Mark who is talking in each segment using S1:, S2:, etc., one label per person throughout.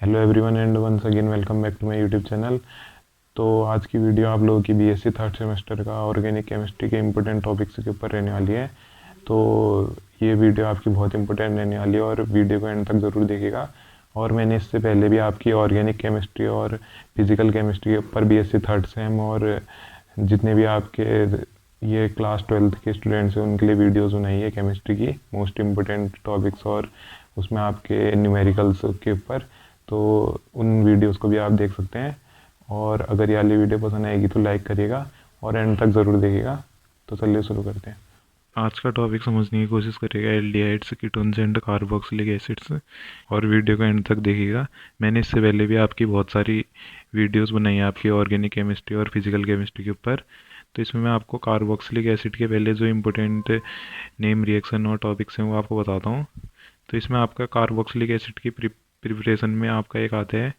S1: Hello everyone and once again welcome back to my YouTube channel. तो आज की video आप लोगों की बीएससी थर्ड सेमेस्टर का ऑर्गेनिक केमिस्ट्री के इम्पोर्टेंट टॉपिक्स के ऊपर रहने वाली है। तो ये वीडियो आपकी बहुत इंपॉर्टेंट रहने वाली है और वीडियो को एंड तक ज़रूर देखिएगा। और मैंने इससे पहले भी आपकी ऑर्गेनिक केमिस्ट्री और फिजिकल केमिस्ट्री के ऊपर बीएससी थर्ड सेम और जितने भी आपके ये क्लास 12th के स्टूडेंट्स हैं उनके लिए वीडियोस बनाई है केमिस्ट्री की मोस्ट इम्पोर्टेंट टॉपिक्स और उसमें आपके न्यूमेरिकल्स के ऊपर। तो उन वीडियोस को भी आप देख सकते हैं। और अगर ये वाली वीडियो पसंद आएगी तो लाइक करिएगा और एंड तक ज़रूर देखिएगा। तो चलिए शुरू करते हैं। आज का टॉपिक समझने की कोशिश करिएगा aldehydes, ketones and carboxylic acids. और वीडियो को एंड तक देखिएगा। मैंने इससे पहले भी आपकी बहुत सारी वीडियोस बनाई है आपकी ऑर्गेनिक केमिस्ट्री और फिजिकल केमिस्ट्री के ऊपर। तो इसमें मैं आपको कार्बोक्सिलिक एसिड के पहले जो इम्पोर्टेंट नेम रिएक्शन और टॉपिक्स हैं वो आपको बताता हूँ। तो इसमें आपका कार्बोक्सिलिक एसिड की प्रिपरेशन में आपका एक आता है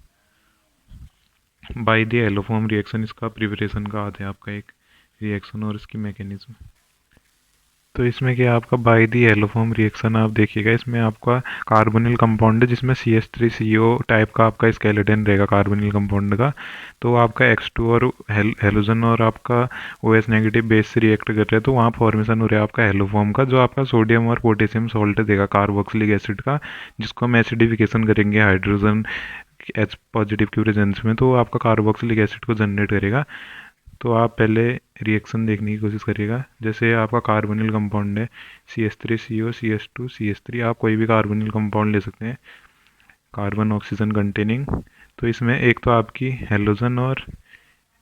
S1: बाय द एलोफॉर्म रिएक्शन। इसका प्रिपरेशन का आता है आपका एक रिएक्शन और इसकी मैकेनिज्म। तो इसमें क्या आपका बाय द एलोफॉर्म रिएक्शन आप देखिएगा, इसमें आपका कार्बोनिल कंपाउंड है जिसमें CH3CO टाइप का आपका स्केलेटन रहेगा कार्बोनिल कंपाउंड का। तो आपका X2 और हेलोजन और आपका OH नेगेटिव बेस से रिएक्ट कर रहे हैं तो वहाँ फॉर्मेशन हो रहा है आपका हेलोफॉर्म का, जो आपका सोडियम और पोटेशियम सॉल्ट देगा कार्बोक्सिलिक एसिड का, जिसको हम एसिडिफिकेशन करेंगे हाइड्रोजन H पॉजिटिव की प्रेजेंस में, तो आपका कार्बोक्सिलिक एसिड को जनरेट करेगा। तो आप पहले रिएक्शन देखने की कोशिश करिएगा। जैसे आपका कार्बोनिल कंपाउंड है CH3CO CH2 CH3, आप कोई भी कार्बोनिल कंपाउंड ले सकते हैं कार्बन ऑक्सीजन कंटेनिंग। तो इसमें एक तो आपकी हेलोजन और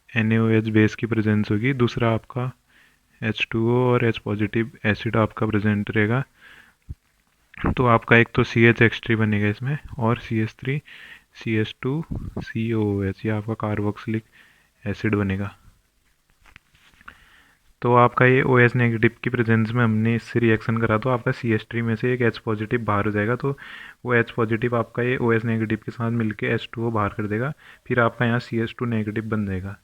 S1: NaOH बेस की प्रेजेंस होगी, दूसरा आपका H2O और H पॉजिटिव एसिड आपका प्रेजेंट रहेगा। तो आपका एक तो CH बनेगा इसमें और CH3 CH2 COOH, ये आपका कार्बोक्सिलिक एसिड बनेगा। तो आपका ये OH नेगेटिव की प्रेजेंस में हमने इससे रिएक्शन करा तो आपका CH3 में से एक H पॉजिटिव बाहर हो जाएगा। तो वो H पॉजिटिव आपका ये OH नेगेटिव के साथ मिलके H2O बाहर कर देगा। फिर आपका यहाँ CH2 नेगेटिव बन जाएगा,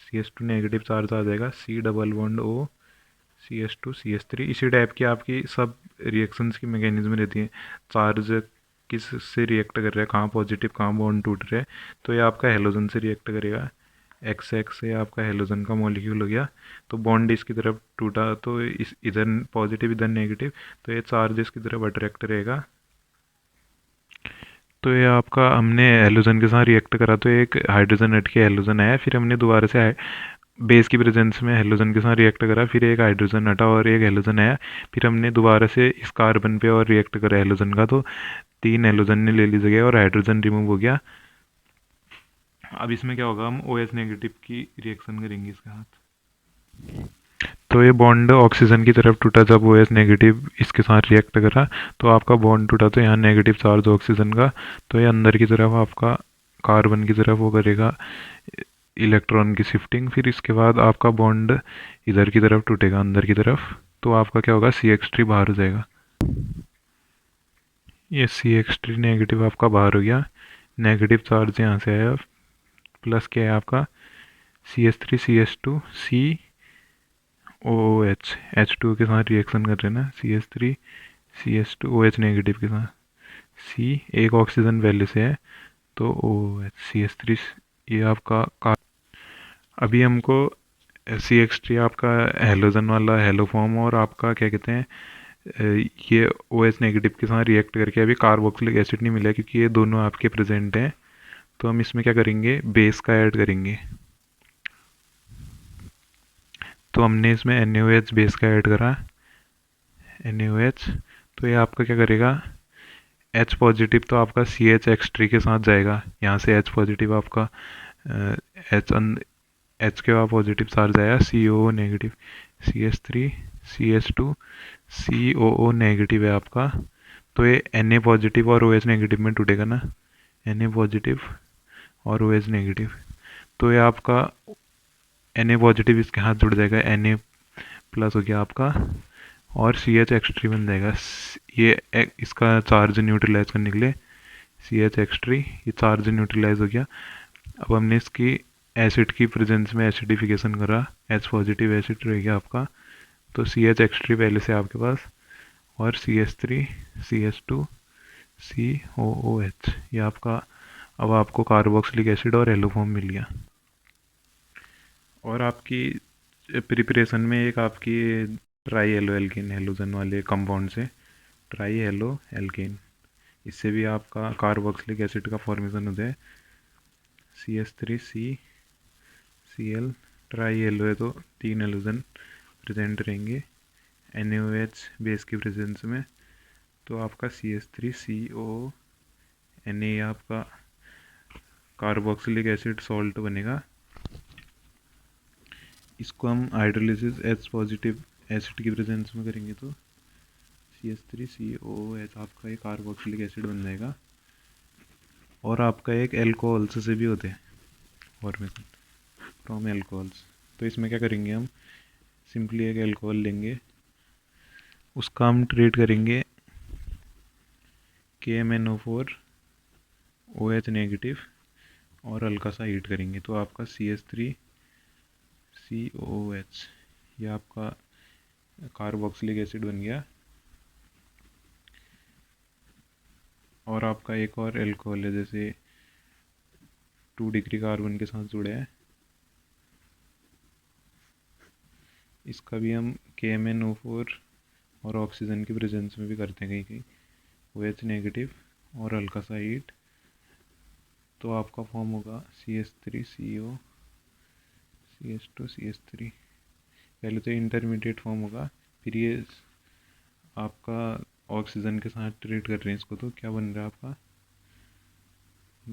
S1: CH2 नेगेटिव चार्ज आ जाएगा, C double bond O CH2 CH3। इसी टाइप की आपकी सब रिएक्शंस की मैकेनिज्म रहती है। चार्ज किस से रिएक्ट कर रहा है, कहाँ पॉजिटिव कहाँ बॉन्ड टूट रहा है। तो ये आपका हेलोजन से रिएक्ट करेगा, XX से आपका हेलोजन का मॉलिक्यूल हो गया। तो बॉन्ड इसकी तरफ टूटा तो इस इधर पॉजिटिव इधर नेगेटिव, तो ये चार्ज इसकी तरफ अट्रैक्ट रहेगा। तो ये आपका हमने हेलोजन के साथ रिएक्ट करा तो एक हाइड्रोजन हट के हेलोजन आया, फिर हमने दोबारा से बेस की प्रेजेंस में हेलोजन के साथ रिएक्ट करा, फिर एक हाइड्रोजन हटा और एक हेलोजन आया, फिर हमने दोबारा से इस कार्बन पे और रिएक्ट करा हेलोजन का, तो 3 हेलोजन ने ले ली जगह और हाइड्रोजन रिमूव हो गया। अब इसमें क्या होगा, हम OH नेगेटिव की रिएक्शन करेंगे इसके साथ। तो ये बॉन्ड ऑक्सीजन की तरफ टूटा जब OH नेगेटिव इसके साथ रिएक्ट करा, तो आपका बॉन्ड टूटा तो यहाँ नेगेटिव चार्ज ऑक्सीजन का, तो ये अंदर की तरफ आपका कार्बन की तरफ वो करेगा इलेक्ट्रॉन की शिफ्टिंग। फिर इसके बाद आपका बॉन्ड इधर की तरफ टूटेगा अंदर की तरफ, तो आपका क्या होगा CH3 बाहर हो जाएगा। ये CH3 नेगेटिव आपका बाहर हो गया, नेगेटिव चार्ज यहाँ से आया, प्लस क्या है आपका CH3 CH2 COOH, H2 के साथ रिएक्शन कर रहे हैं ना, CH3 CH2 OH नेगेटिव के साथ, C एक ऑक्सीजन पहले से है तो OH CH3, ये आपका अभी हमको CH3 आपका हेलोजन वाला हेलोफॉर्म और आपका क्या कहते हैं ये OH नेगेटिव के साथ रिएक्ट करके अभी कार्बोक्सिलिक एसिड नहीं मिला, क्योंकि ये दोनों आपके प्रेजेंट हैं। तो हम इसमें क्या करेंगे, बेस का ऐड करेंगे। तो हमने इसमें NaOH बेस का ऐड करा, NaOH। तो ये आपका क्या करेगा, H पॉजिटिव तो आपका CH के साथ जाएगा, यहाँ से H पॉजिटिव आपका H के बाद पॉजिटिव चार्ज आया, COO negative, CH3 CH2 COO negative है आपका। तो ये Na पॉजिटिव और OH नेगेटिव में टूटेगा ना, Na पॉजिटिव और OH नेगेटिव। तो ये आपका Na पॉजिटिव इसके हाथ जुड़ जाएगा, Na प्लस हो गया आपका और CH बन जाएगा। ये इसका चार्ज न्यूट्रलाइज करने के लिए CH ये चार्ज न्यूट्रलाइज हो गया। अब हमने इसकी एसिड की प्रेजेंस में एसिडिफिकेशन करा, H पॉजिटिव एसिड रह गया आपका। तो CH पहले से आपके पास और CH3 CH2 COOH, ये आपका अब आपको कार्बोक्सिलिक एसिड और येलो फॉर्म मिल गया। और आपकी प्रिपरेशन में एक आपकी ट्राई येलो एल्केन हेलोजन वाले कंपाउंड से ट्राई येलो एल्केन, इससे भी आपका कार्बोक्सिलिक एसिड का फॉर्मेशन होता है। CH3CCl ट्राई येलो है तो 3 हेलोजन प्रेजेंट रहेंगे NaOH बेस की प्रेजेंस में, तो आपका CH3CO Na आपका कार्बोक्सिलिक एसिड सॉल्ट बनेगा। इसको हम हाइड्रोलिसिस H पॉजिटिव एसिड की प्रेजेंस में करेंगे तो CH3COOH आपका एक कार्बोक्सिलिक एसिड बन जाएगा। और आपका एक एल्कोहल्स से भी होते हैं फॉर्मेशन फ्रॉम एल्कोहल्स। तो इसमें क्या करेंगे, हम सिंपली एक एल्कोहल लेंगे, उसका हम ट्रीट करेंगे KMnO4 OH नेगेटिव और हल्का सा हीट करेंगे, तो आपका CH3COOH ये आपका कार्बोक्सिलिक एसिड बन गया। और आपका एक और एल्कोहल है जैसे 2 डिग्री कार्बन के साथ जुड़े हैं, इसका भी हम KMnO4 और ऑक्सीजन की प्रेजेंस में भी करते हैं कहीं कहीं OH नेगेटिव और हल्का सा हीट, तो आपका फॉर्म होगा CH3CO CH2CH3। पहले तो इंटरमीडिएट फॉर्म होगा, फिर ये आपका ऑक्सीजन के साथ ट्रीट कर रहे हैं इसको, तो क्या बन रहा है आपका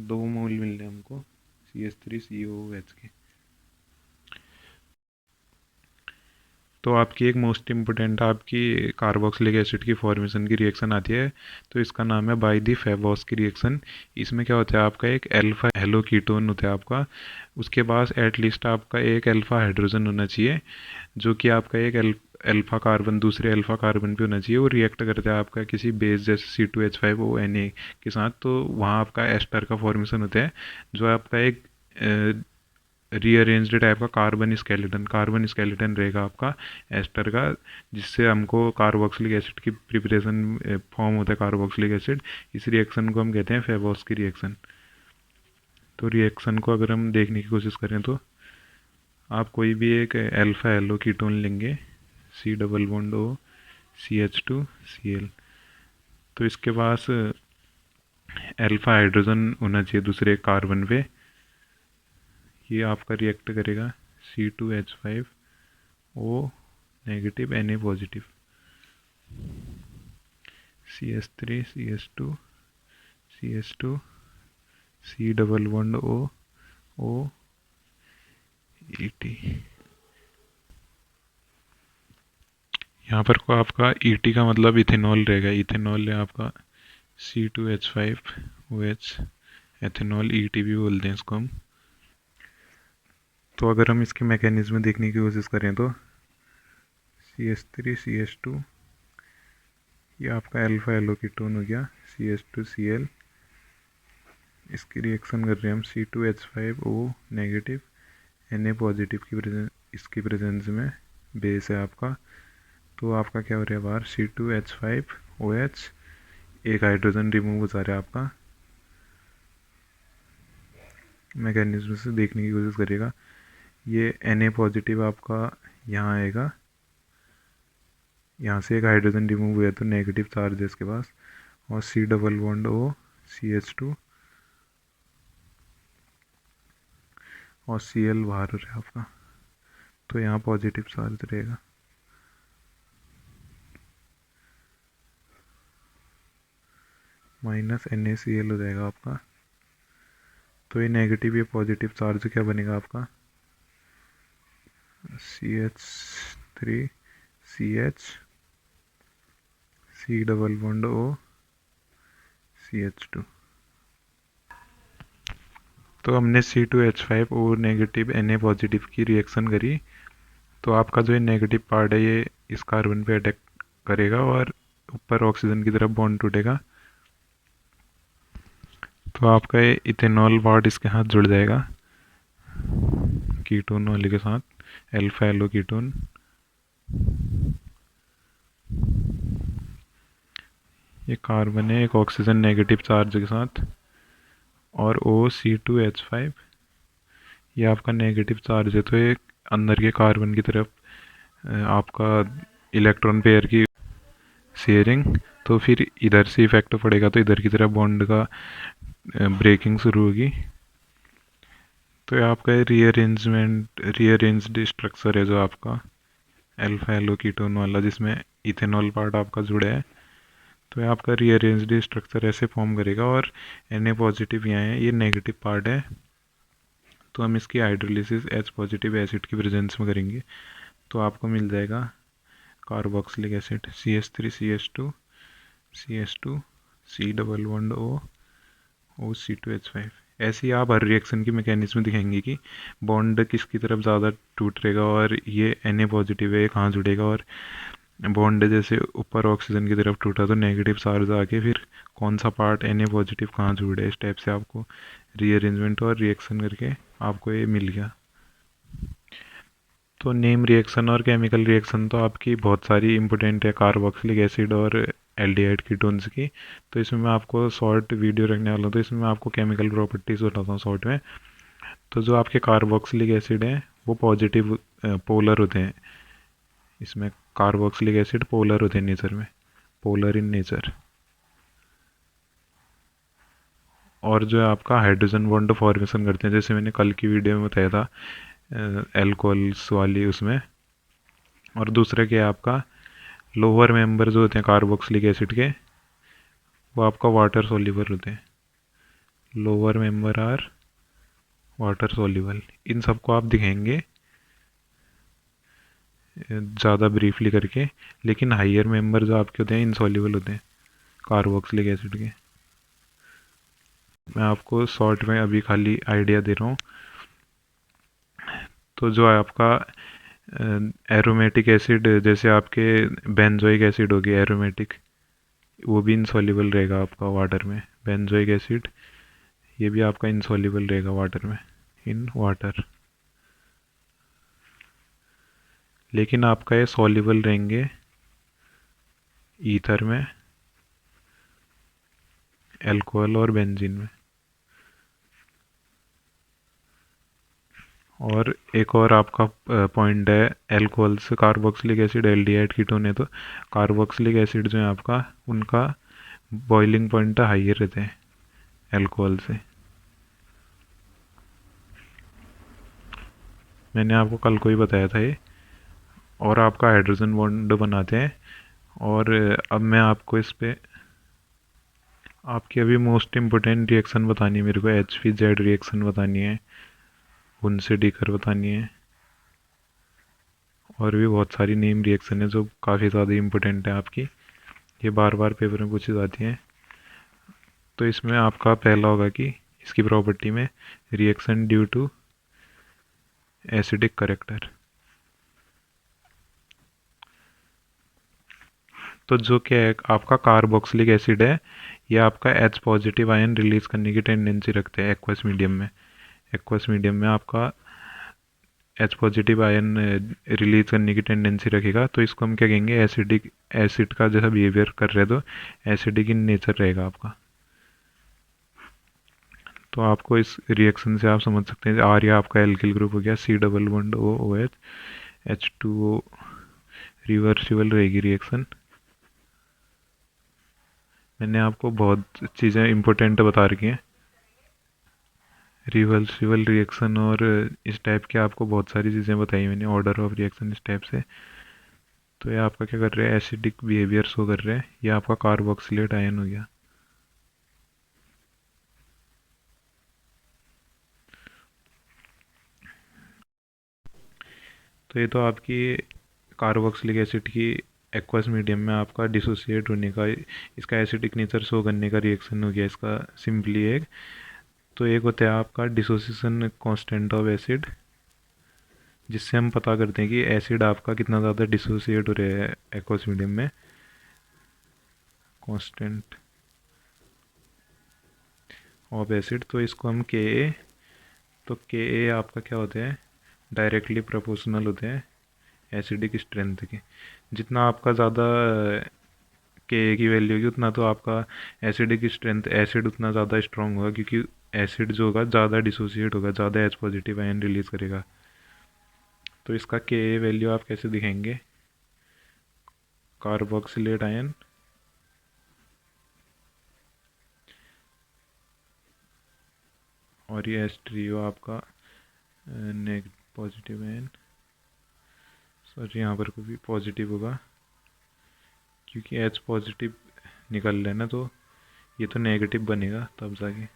S1: 2 मोल मिल रहे हैं हमको CH3COOH के। तो आपकी एक मोस्ट इम्पोर्टेंट आपकी कार्बोक्सिलिक एसिड की फॉर्मेशन की रिएक्शन आती है, तो इसका नाम है बाय दी फेबोस की रिएक्शन। इसमें क्या होता है, आपका एक अल्फा हेलो कीटोन होता है आपका, उसके पास एटलीस्ट आपका एक अल्फा हाइड्रोजन होना चाहिए, जो कि आपका एक अल्फा कार्बन दूसरे अल्फा कार्बन पे होना चाहिए। वो रिएक्ट करता है आपका किसी बेस जैसे C2H5ONa के साथ, तो वहाँ आपका एस्टर का फॉर्मेशन होता है, जो आपका एक रीअरेंज्ड टाइप का कार्बन स्केलेटन रहेगा आपका एस्टर का, जिससे हमको कार्बोक्सिलिक एसिड की प्रिपरेशन फॉर्म होता है कार्बोक्सिलिक एसिड। इस रिएक्शन को हम कहते हैं फेबोस की रिएक्शन। तो रिएक्शन को अगर हम देखने की कोशिश करें तो आप कोई भी एक अल्फा एलो कीटोन लेंगे C double bond O CH2Cl, तो इसके पास अल्फा हाइड्रोजन होना चाहिए दूसरे कार्बन पे। ये आपका रिएक्ट करेगा C2H5O negative Na positive CH3CH2 C double bond O ET। यहाँ पर को आपका ET का मतलब इथेनॉल रहेगा, इथेनॉल है आपका C2H5OH एथेनॉल ET भी बोलते हैं इसको हम। तो अगर हम इसके मैकेनिज्म देखने की कोशिश करें तो CH3CH2 ये आपका अल्फा एलो कीटोन हो गया CH2Cl, इसकी रिएक्शन कर रहे हैं हम C2H5O नेगेटिव Na पॉजिटिव इसकी प्रेजेंस में, बेस है आपका, तो आपका क्या हो रहा है बाहर C2H5OH, एक हाइड्रोजन रिमूव हो जा रहा है आपका। मैकेनिज्म से देखने की कोशिश करेगा, ये Na पॉजिटिव आपका यहाँ आएगा, यहाँ से एक हाइड्रोजन रिमूव हुआ तो नेगेटिव चार्ज है इसके पास, और C double bond O CH2 और Cl बाहर हो रहा है आपका, तो यहाँ पॉजिटिव चार्ज रहेगा। माइनस NaCl हो जाएगा आपका, तो ये नेगेटिव ये पॉजिटिव चार्ज क्या बनेगा आपका CH3CH C double bond O CH2। तो हमने C2H5O नेगेटिव Na पॉजिटिव की रिएक्शन करी, तो आपका जो ये नेगेटिव पार्ट है ये इस कार्बन पे अटैक करेगा और ऊपर ऑक्सीजन की तरफ बॉन्ड टूटेगा, तो आपका ये इथेनॉल पार्ट इसके साथ जुड़ जाएगा कीटोन वाले के साथ, अल्फा एलो कीटोन। ये कार्बन है एक ऑक्सीजन नेगेटिव चार्ज के साथ, और OC2H5 ये आपका नेगेटिव चार्ज है, तो ये अंदर के कार्बन की तरफ आपका इलेक्ट्रॉन पेयर की शेयरिंग, तो फिर इधर से इफेक्ट पड़ेगा, तो इधर की तरफ बॉन्ड का ब्रेकिंग शुरू होगी। तो ये आपका रीअरेंज्ड स्ट्रक्चर है जो आपका अल्फा एलो कीटोन वाला, जिसमें इथेनॉल पार्ट आपका जुड़ा है। तो ये आपका रीअरेंज्ड स्ट्रक्चर ऐसे फॉर्म करेगा, और Na पॉजिटिव यहाँ है, ये नेगेटिव पार्ट है। तो हम इसकी हाइड्रोलिसिस H पॉजिटिव एसिड की प्रेजेंस में करेंगे, तो आपको मिल जाएगा carboxylic acid CH3CH2 CH2 C double bond O OC2H5। ऐसे ही आप हर रिएक्शन की मैकेनिज्म दिखाएंगे कि बॉन्ड किसकी तरफ ज़्यादा टूटेगा, और ये Na पॉजिटिव है, ये कहाँ जुड़ेगा, और बॉन्ड जैसे ऊपर ऑक्सीजन की तरफ टूटा तो नेगेटिव चार्ज आके फिर कौन सा पार्ट Na पॉजिटिव कहाँ जुड़े है। इस टाइप से आपको रीअरेंजमेंट और रिएक्शन करके आपको ये मिल गया। तो नेम रिएक्शन और केमिकल रिएक्शन तो आपकी बहुत सारी इंपॉर्टेंट है, कार्बोक्सिलिक एसिड और एल्डिहाइड कीटोन्स की। तो इसमें मैं आपको शॉर्ट वीडियो रखने वाला हूँ, तो इसमें मैं आपको केमिकल प्रॉपर्टीज़ बताता हूँ शॉर्ट में। तो जो आपके कार्बोक्सिलिक एसिड हैं वो पॉजिटिव पोलर होते हैं, इसमें कार्बोक्सिलिक एसिड पोलर होते हैं नेचर में, पोलर इन नेचर। और जो है आपका हाइड्रोजन बॉन्ड फॉर्मेशन करते हैं, जैसे मैंने कल की वीडियो में बताया था एल्कोहल्स वाली उसमें। और दूसरा क्या है आपका, लोअर मेंबर जो होते हैं कार्बोक्सिलिक एसिड के, वो आपका वाटर सोल्यूबल होते हैं। Lower member are water soluble. इन सबको आप दिखाएंगे ज़्यादा ब्रीफली करके, लेकिन हाइयर मेंबर जो आपके होते हैं इनसॉल्यूबल होते हैं कार्बोक्सिलिक एसिड के। मैं आपको शॉर्ट में अभी खाली आइडिया दे रहा हूँ। तो जो है आपका एरोमेटिक एसिड, जैसे आपके बेंजोइक एसिड होगी एरोमेटिक, वो भी इनसॉल्यूबल रहेगा आपका वाटर में। बेंजोइक एसिड ये भी आपका इनसॉल्यूबल रहेगा वाटर में, इन वाटर। लेकिन आपका ये सॉल्यूबल रहेंगे ईथर में, अल्कोहल और बेंजीन में। और एक और आपका पॉइंट है, अल्कोहल से कार्बोक्सिलिक एसिड एल्डिहाइड कीटोन है, तो कार्बोक्सिलिक एसिड जो है आपका, उनका बॉइलिंग पॉइंट हाइयर रहते हैं अल्कोहल से। मैंने आपको कल को ही बताया था ये। और आपका हाइड्रोजन बॉन्ड बनाते हैं। और अब मैं आपको इस पे आपकी अभी मोस्ट इम्पोर्टेंट रिएक्शन बतानी है मेरे को, HPZ रिएक्शन बतानी है, उनसे डीकर बतानी है, और भी बहुत सारी नेम रिएक्शन है जो काफ़ी ज़्यादा इम्पोर्टेंट है आपकी, ये बार बार पेपर में पूछी जाती हैं। तो इसमें आपका पहला होगा कि इसकी प्रॉपर्टी में reaction due to acidic character. तो जो क्या है आपका कार्बोक्सिलिक एसिड है, ये आपका H पॉजिटिव आयन रिलीज करने की टेंडेंसी रखते हैं एक्वस मीडियम में। एक्वस मीडियम में आपका H पॉजिटिव आयन रिलीज करने की टेंडेंसी रखेगा, तो इसको हम क्या कहेंगे, एसिडिक, एसिड का जैसा बिहेवियर कर रहे हैं, तो एसिडिक इन नेचर रहेगा आपका। तो आपको इस रिएक्शन से आप समझ सकते हैं, आर या आपका एल्किल ग्रुप हो गया, C double bond OOH H2O, reversible रहेगी रिएक्शन। मैंने आपको बहुत चीज़ें इंपॉर्टेंट बता रखी हैं, रिवर्सिबल रिएक्शन और इस टाइप के आपको बहुत सारी चीज़ें बताई मैंने, ऑर्डर ऑफ रिएक्शन इस टाइप से। तो ये आपका क्या कर रहे हैं, एसिडिक बिहेवियर शो कर रहे हैं, ये आपका कार्बोक्सिलेट आयन हो गया। तो ये तो आपकी कार्बोक्सिलिक एसिड की एक्वस मीडियम में आपका डिसोसिएट होने का, इसका एसिडिक नेचर शो करने का रिएक्शन हो गया इसका सिंपली एक। तो एक होता है आपका डिसोसिएशन कांस्टेंट ऑफ एसिड, जिससे हम पता करते हैं कि एसिड आपका कितना ज़्यादा डिसोसिएट हो रहा है एक्वस मीडियम में, कांस्टेंट ऑफ एसिड। तो इसको हम Ka, तो Ka आपका क्या होते हैं, डायरेक्टली प्रोपोर्शनल होते हैं एसिडिक स्ट्रेंथ के। जितना आपका ज़्यादा Ka की वैल्यू होगी, उतना तो आपका एसिडिक स्ट्रेंथ, एसिड उतना ज़्यादा स्ट्रॉन्ग होगा, क्योंकि एसिड जो होगा ज़्यादा डिसोसिएट होगा, ज़्यादा H पॉजिटिव आयन रिलीज़ करेगा। तो इसका Ka वैल्यू आप कैसे दिखाएंगे? कार्बोक्सिलेट आयन और ये H3O आपका नेगेटिव पॉजिटिव आयन, सॉरी यहाँ पर कोई भी पॉजिटिव होगा क्योंकि H पॉजिटिव निकल रहा है ना, तो ये तो नेगेटिव बनेगा तब जाके।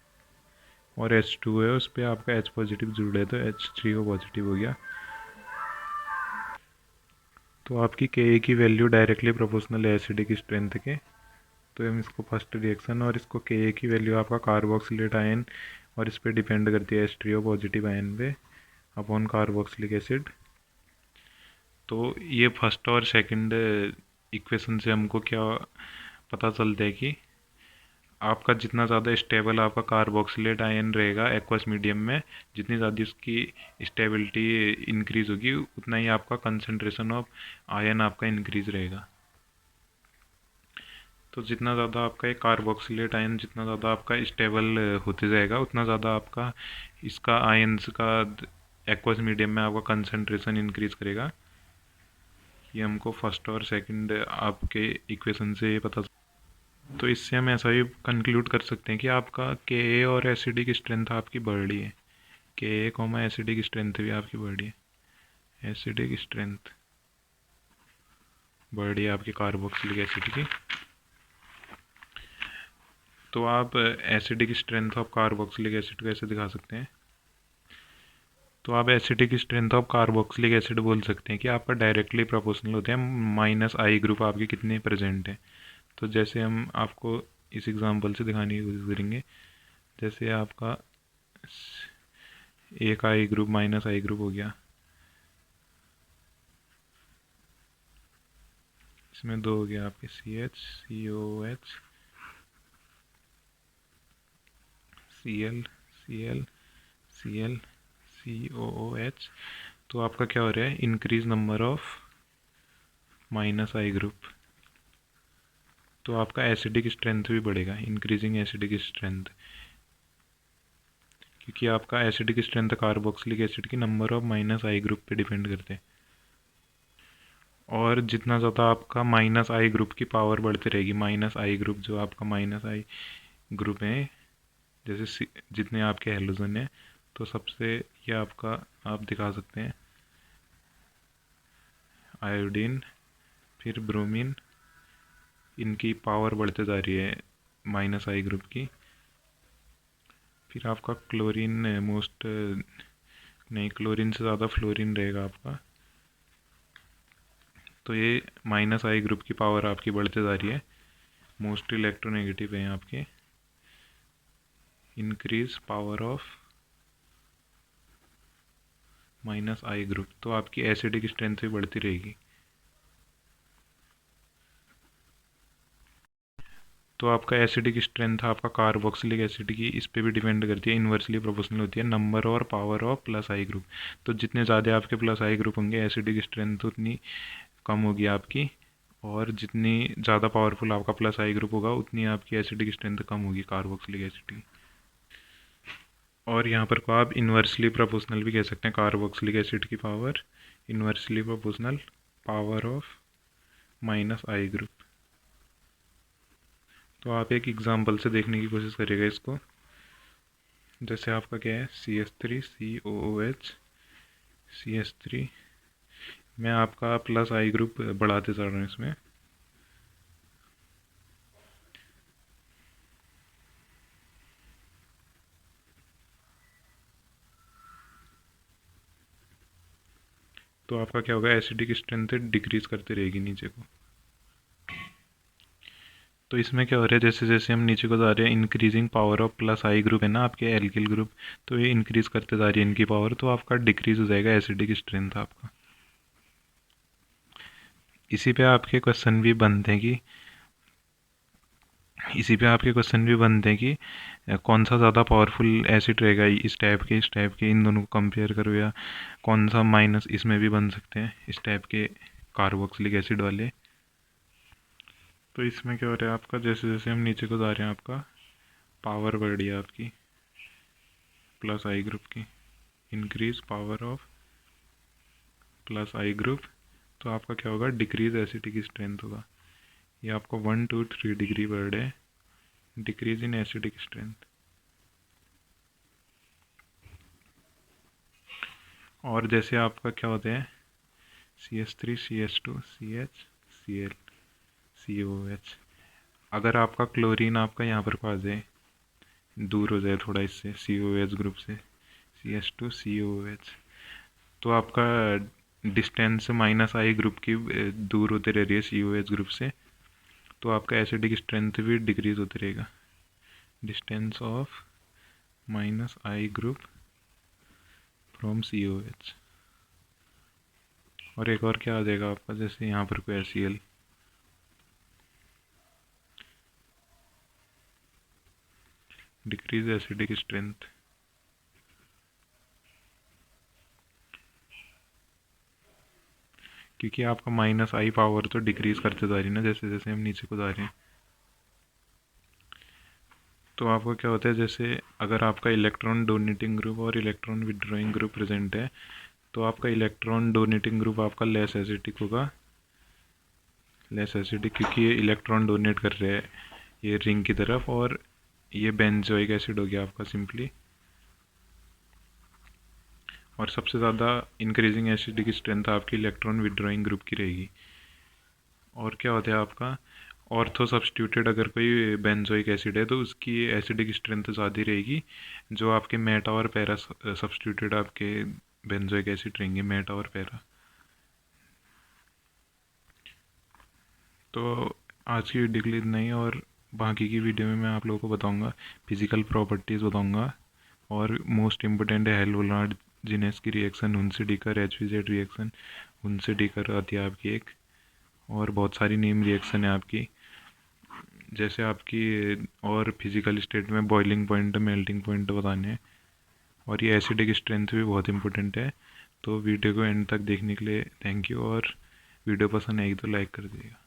S1: और H2 है, उस पर आपका H पॉजिटिव जुड़ा है तो H3O पॉजिटिव हो गया। तो आपकी Ka की वैल्यू डायरेक्टली प्रोपोर्शनल है एसिडिक स्ट्रेंथ के। तो हम इसको फर्स्ट रिएक्शन, और इसको Ka की वैल्यू आपका कार्बोक्सिलेट आयन और इस पर डिपेंड करती है H3O पॉजिटिव आयन पे अपॉन कार्बोक्सिलिक एसिड। तो ये फर्स्ट और सेकंड इक्वेशन से हमको क्या पता चलता है कि आपका जितना ज़्यादा स्टेबल आपका कार्बोक्सिलेट आयन रहेगा एक्वस मीडियम में, जितनी ज़्यादा उसकी स्टेबिलिटी इंक्रीज होगी उतना ही आपका कंसंट्रेशन ऑफ आयन आपका इंक्रीज रहेगा। तो जितना ज़्यादा आपका एक कार्बोक्सिलेट आयन जितना ज़्यादा आपका स्टेबल होते जाएगा उतना ज़्यादा आपका इसका आयन्स का एक्वस मीडियम में आपका कंसंट्रेशन इंक्रीज करेगा। ये हमको फर्स्ट और सेकंड आपके इक्वेशन से पता। तो इससे हम ऐसा ही कंक्लूड कर सकते हैं कि आपका Ka और एसिडिक स्ट्रेंथ आपकी बढ़ रही है, Ka, एसिडिक स्ट्रेंथ भी आपकी बढ़ रही है, एसिडिक स्ट्रेंथ बढ़ रही है आपकी कार्बोक्सिलिक एसिड की। तो आप acidic strength of carboxylic acid को ऐसे दिखा सकते हैं। तो आप acidic strength of carboxylic acid बोल सकते हैं कि आपका डायरेक्टली प्रोपोर्शनल होते हैं -I ग्रुप आपके कितने प्रेजेंट हैं। तो जैसे हम आपको इस एग्जांपल से दिखाने की कोशिश करेंगे, जैसे आपका एक I ग्रुप -I ग्रुप हो गया, इसमें दो हो गया आपके CH, COOH, Cl, Cl, Cl, COOH। तो आपका क्या हो रहा है? Increase number of -I group. तो आपका एसिडिक स्ट्रेंथ भी बढ़ेगा, इंक्रीजिंग एसिडिक स्ट्रेंथ, क्योंकि आपका एसिडिक स्ट्रेंथ कार्बोक्सिलिक एसिड की नंबर ऑफ -I ग्रुप पे डिपेंड करते हैं। और जितना ज़्यादा आपका -I ग्रुप की पावर बढ़ती रहेगी, -I ग्रुप जो आपका -I ग्रुप है, जैसे जितने आपके हेलोजन हैं, तो सबसे ये आपका आप दिखा सकते हैं आयोडीन, फिर ब्रोमीन, इनकी पावर बढ़ते जा रही है -I ग्रुप की। फिर आपका क्लोरीन मोस्ट नहीं, क्लोरीन से ज़्यादा फ्लोरीन रहेगा आपका। तो ये -I ग्रुप की पावर आपकी बढ़ते जा रही है, मोस्ट इलेक्ट्रोनेगेटिव है आपके। Increase power of -I group, तो आपकी एसिडिक स्ट्रेंथ भी बढ़ती रहेगी। तो आपका एसिडिक स्ट्रेंथ आपका कार्बोक्सिलिक एसिड की इस पे भी डिपेंड करती है, इन्वर्सली प्रोपोर्शनल होती है नंबर और पावर ऑफ +I ग्रुप। तो जितने ज़्यादा आपके +I ग्रुप होंगे एसिडिक स्ट्रेंथ उतनी कम होगी आपकी, और जितनी ज़्यादा पावरफुल आपका +I ग्रुप होगा उतनी आपकी एसिडिक स्ट्रेंथ कम होगी कार्बोक्सिलिक एसिड की। और यहाँ पर को आप इन्वर्सली प्रोपोर्शनल भी कह सकते हैं, कार्बोक्सिलिक एसिड की power inversely proportional power of -I group. तो आप एक एग्जांपल से देखने की कोशिश करिएगा इसको। जैसे आपका क्या है, CH3 COOH CH3, मैं आपका +I ग्रुप बढ़ाते जा रहा हूँ इसमें। तो आपका क्या होगा, एसिडिक स्ट्रेंथ डिक्रीज करती रहेगी नीचे को। तो इसमें क्या हो रहा है, जैसे जैसे हम नीचे को जा रहे हैं, increasing power of +I group है ना आपके एल्किल ग्रुप, तो ये इंक्रीज करते जा रही है इनकी पावर, तो आपका डिक्रीज हो जाएगा एसिडिक स्ट्रेंथ आपका। इसी पे आपके क्वेश्चन भी बनते हैं कि कौन सा ज़्यादा पावरफुल एसिड रहेगा, इस टाइप के इन दोनों को कंपेयर करो, या कौन सा माइनस, इसमें भी बन सकते हैं इस टाइप के कार्बोक्सिलिक एसिड वाले। तो इसमें क्या हो रहा है आपका, जैसे जैसे हम नीचे को जा रहे हैं आपका पावर बढ़ रही है आपकी, प्लस आई ग्रुप की, increase power of plus I group, तो आपका क्या होगा, डिक्रीज एसिडिक स्ट्रेंथ होगा। ये आपको 1 to 3 डिग्री वर्ड है, डिक्रीज इन एसिडिक स्ट्रेंथ। और जैसे आपका क्या होते हैं CH3 CH2 CH Cl COH, अगर आपका क्लोरीन आपका यहाँ पर पास जाए, दूर हो जाए थोड़ा इससे COH ग्रुप से, CH2 COH, तो आपका डिस्टेंस माइनस आई ग्रुप की दूर होते रह रही है COH ग्रुप से, तो आपका एसिडिक स्ट्रेंथ भी डिक्रीज होते रहेगा, distance of minus I group from COH। और एक और क्या आ जाएगा आपका, जैसे यहाँ पर कोई HCl, डिक्रीज एसिडिक स्ट्रेंथ, क्योंकि आपका माइनस आई पावर तो डिक्रीज करते जा रही है ना जैसे जैसे हम नीचे को जा रहे हैं। तो आपको क्या होता है, जैसे अगर आपका इलेक्ट्रॉन डोनेटिंग ग्रुप और इलेक्ट्रॉन विड्रॉइंग ग्रुप प्रेजेंट है, तो आपका इलेक्ट्रॉन डोनेटिंग ग्रुप आपका लेस एसिडिक होगा, लेस एसिडिक, क्योंकि ये इलेक्ट्रॉन डोनेट कर रहे हैं ये रिंग की तरफ, और ये बेंजोइक एसिड हो गया आपका सिंपली। और सबसे ज़्यादा इंक्रीजिंग एसिडिक स्ट्रेंथ आपकी इलेक्ट्रॉन विड्रॉइंग ग्रुप की रहेगी। और क्या होता है आपका ऑर्थो सब्स्टिट्यूटेड, अगर कोई बेंजोइक एसिड है तो उसकी एसिडिक स्ट्रेंथ ज़्यादा रहेगी, जो आपके मेटा और पैरा सब्स्टिट्यूटेड आपके बेंजोइक एसिड रहेंगे, मेटा और पैरा। तो आज की वीडियो के लिए इतना ही, और बाकी की वीडियो में मैं आप लोगों को बताऊंगा, फिजिकल प्रॉपर्टीज़ बताऊंगा, और मोस्ट इम्पोर्टेंट है हेल्वोलार्ड जिनेस की रिएक्शन, उनसे डीकर HVZ रिएक्शन, उनसे डीकर आती है आपकी एक, और बहुत सारी नेम रिएक्शन है आपकी, जैसे आपकी और फिजिकल स्टेट में बॉइलिंग पॉइंट, मेल्टिंग पॉइंट बताने हैं, और ये एसिडिक स्ट्रेंथ भी बहुत इंपॉर्टेंट है। तो वीडियो को एंड तक देखने के लिए थैंक यू, और वीडियो पसंद आएगी तो लाइक कर दीजिएगा।